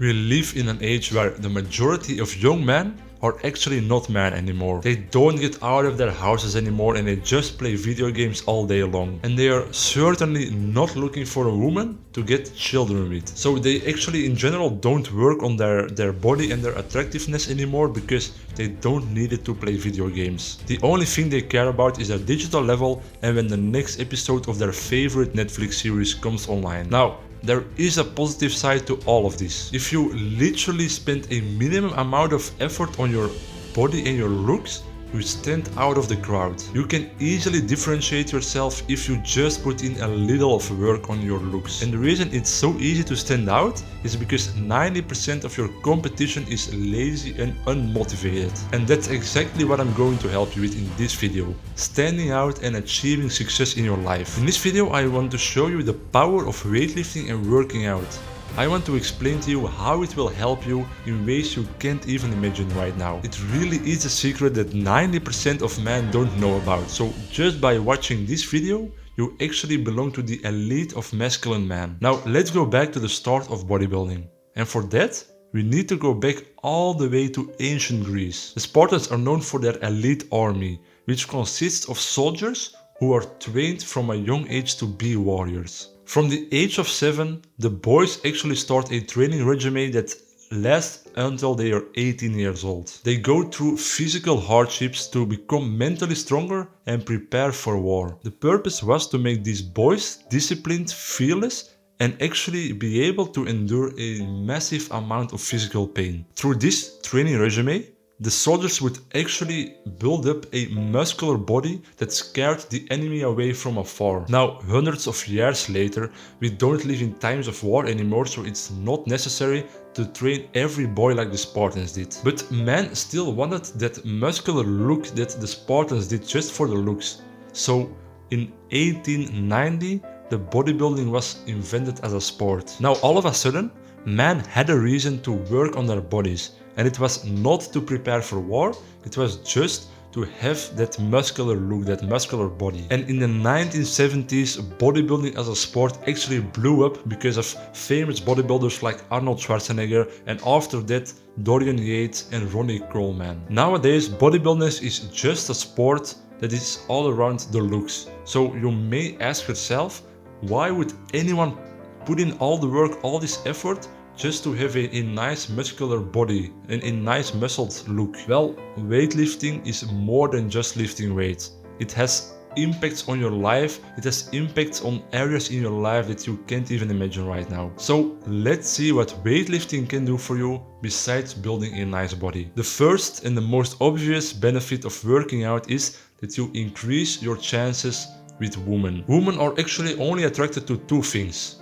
We live in an age where the majority of young men are actually not men anymore. They don't get out of their houses anymore and they just play video games all day long. And they are certainly not looking for a woman to get children with. So they actually in general don't work on their body and their attractiveness anymore because they don't need it to play video games. The only thing they care about is their digital level and when the next episode of their favorite Netflix series comes online. Now, there is a positive side to all of this. If you literally spend a minimum amount of effort on your body and your looks, you stand out of the crowd. You can easily differentiate yourself if you just put in a little of work on your looks. And the reason it's so easy to stand out is because 90% of your competition is lazy and unmotivated. And that's exactly what I'm going to help you with in this video. Standing out and achieving success in your life. In this video I want to show you the power of weightlifting and working out. I want to explain to you how it will help you in ways you can't even imagine right now. It really is a secret that 90% of men don't know about. So just by watching this video, you actually belong to the elite of masculine men. Now let's go back to the start of bodybuilding. And for that, we need to go back all the way to ancient Greece. The Spartans are known for their elite army, which consists of soldiers who are trained from a young age to be warriors. From the age of 7, the boys actually start a training regime that lasts until they are 18 years old. They go through physical hardships to become mentally stronger and prepare for war. The purpose was to make these boys disciplined, fearless, and actually be able to endure a massive amount of physical pain. Through this training regime, the soldiers would actually build up a muscular body that scared the enemy away from afar. Now, hundreds of years later, we don't live in times of war anymore, so it's not necessary to train every boy like the Spartans did. But men still wanted that muscular look that the Spartans did just for the looks. So in 1890, the bodybuilding was invented as a sport. Now all of a sudden, men had a reason to work on their bodies. And it was not to prepare for war, it was just to have that muscular look, that muscular body. And in the 1970s, bodybuilding as a sport actually blew up because of famous bodybuilders like Arnold Schwarzenegger and after that Dorian Yates and Ronnie Coleman. Nowadays, bodybuilding is just a sport that is all around the looks. So you may ask yourself, why would anyone put in all the work, all this effort just to have a nice muscular body and a nice muscled look? Well, weightlifting is more than just lifting weights. It has impacts on your life, it has impacts on areas in your life that you can't even imagine right now. So let's see what weightlifting can do for you besides building a nice body. The first and the most obvious benefit of working out is that you increase your chances with women. Women are actually only attracted to two things: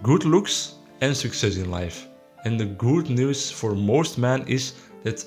good looks and success in life. And the good news for most men is that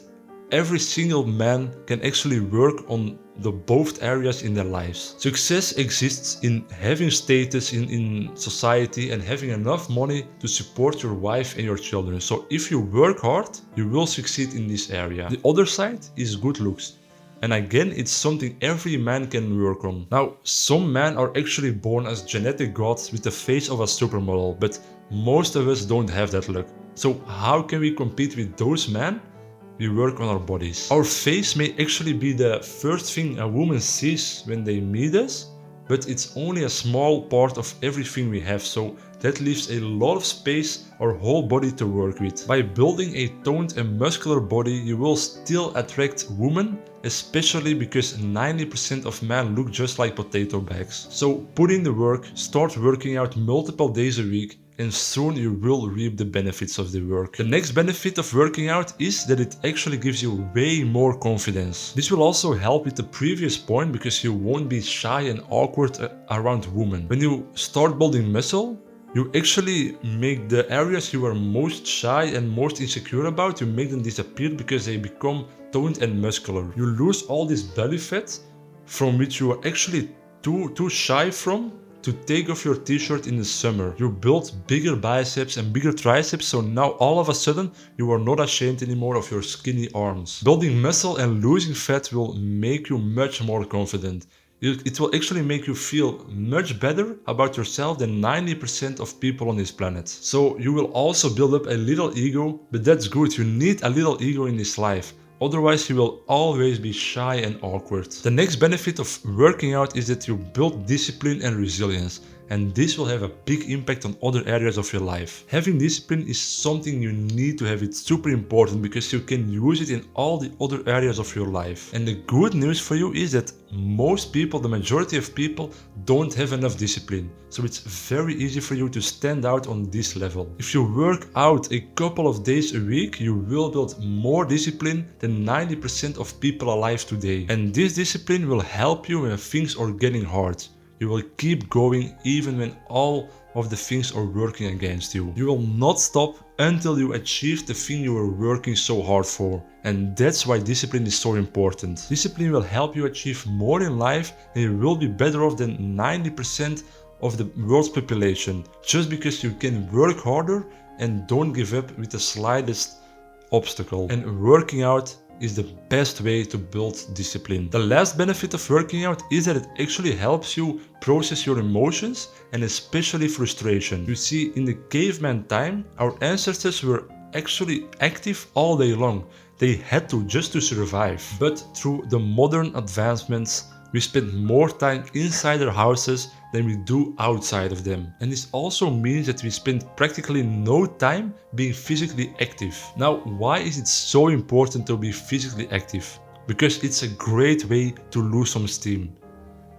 every single man can actually work on the both areas in their lives. Success exists in having status in society and having enough money to support your wife and your children. So if you work hard, you will succeed in this area. The other side is good looks. And again, it's something every man can work on. Now, some men are actually born as genetic gods with the face of a supermodel, but most of us don't have that luck. So how can we compete with those men? We work on our bodies. Our face may actually be the first thing a woman sees when they meet us, but it's only a small part of everything we have, so that leaves a lot of space our whole body to work with. By building a toned and muscular body, you will still attract women, especially because 90% of men look just like potato bags. So put in the work, start working out multiple days a week, and soon you will reap the benefits of the work. The next benefit of working out is that it actually gives you way more confidence. This will also help with the previous point because you won't be shy and awkward around women. When you start building muscle, you actually make the areas you are most shy and most insecure about, you make them disappear because they become toned and muscular. You lose all this belly fat from which you are actually too shy from to take off your t-shirt in the summer. You build bigger biceps and bigger triceps, so now all of a sudden you are not ashamed anymore of your skinny arms. Building muscle and losing fat will make you much more confident. It will actually make you feel much better about yourself than 90% of people on this planet. So you will also build up a little ego, but that's good. You need a little ego in this life. Otherwise, you will always be shy and awkward. The next benefit of working out is that you build discipline and resilience. And this will have a big impact on other areas of your life. Having discipline is something you need to have. It's super important because you can use it in all the other areas of your life. And the good news for you is that most people, the majority of people, don't have enough discipline. So it's very easy for you to stand out on this level. If you work out a couple of days a week, you will build more discipline than 90% of people alive today. And this discipline will help you when things are getting hard. You will keep going even when all of the things are working against you. You will not stop until you achieve the thing you were working so hard for. And that's why discipline is so important. Discipline will help you achieve more in life and you will be better off than 90% of the world's population. Just because you can work harder and don't give up with the slightest obstacle. And working out is the best way to build discipline. The last benefit of working out is that it actually helps you process your emotions and especially frustration. You see, in the caveman time, our ancestors were actually active all day long. They had to just to survive. But through the modern advancements, we spend more time inside our houses than we do outside of them. And this also means that we spend practically no time being physically active. Now, why is it so important to be physically active? Because it's a great way to lose some steam.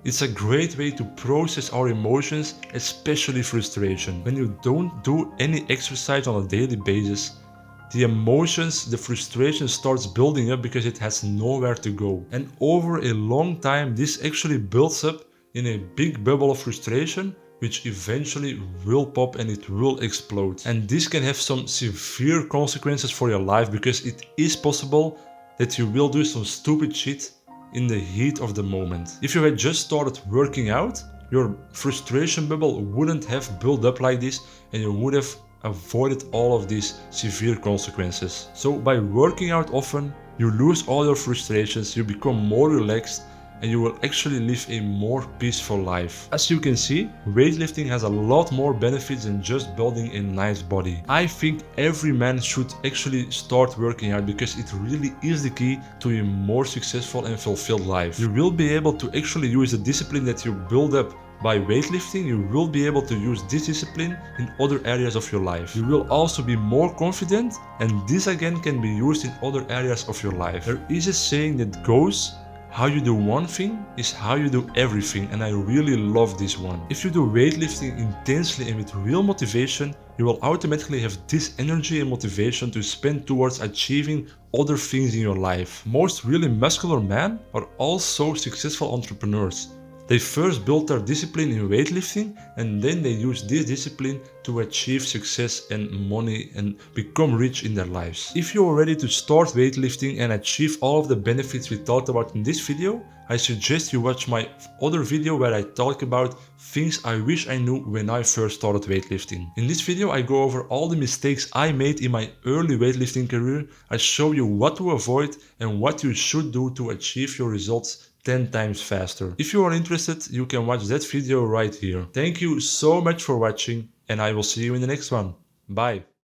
It's a great way to process our emotions, especially frustration. When you don't do any exercise on a daily basis, the emotions, the frustration starts building up because it has nowhere to go. And over a long time, this actually builds up in a big bubble of frustration, which eventually will pop and it will explode. And this can have some severe consequences for your life because it is possible that you will do some stupid shit in the heat of the moment. If you had just started working out, your frustration bubble wouldn't have built up like this and you would have avoided all of these severe consequences. So by working out often, you lose all your frustrations, you become more relaxed, and you will actually live a more peaceful life. As you can see, weightlifting has a lot more benefits than just building a nice body. I think every man should actually start working out because it really is the key to a more successful and fulfilled life. You will be able to actually use the discipline that you build up by weightlifting. You will be able to use this discipline in other areas of your life. You will also be more confident, and this again can be used in other areas of your life. There is a saying that goes, how you do one thing is how you do everything, and I really love this one. If you do weightlifting intensely and with real motivation, you will automatically have this energy and motivation to spend towards achieving other things in your life. Most really muscular men are also successful entrepreneurs. They first built their discipline in weightlifting and then they use this discipline to achieve success and money and become rich in their lives. If you are ready to start weightlifting and achieve all of the benefits we talked about in this video, I suggest you watch my other video where I talk about things I wish I knew when I first started weightlifting. In this video I go over all the mistakes I made in my early weightlifting career. I show you what to avoid and what you should do to achieve your results 10 times faster. If you are interested, you can watch that video right here. Thank you so much for watching and I will see you in the next one. Bye.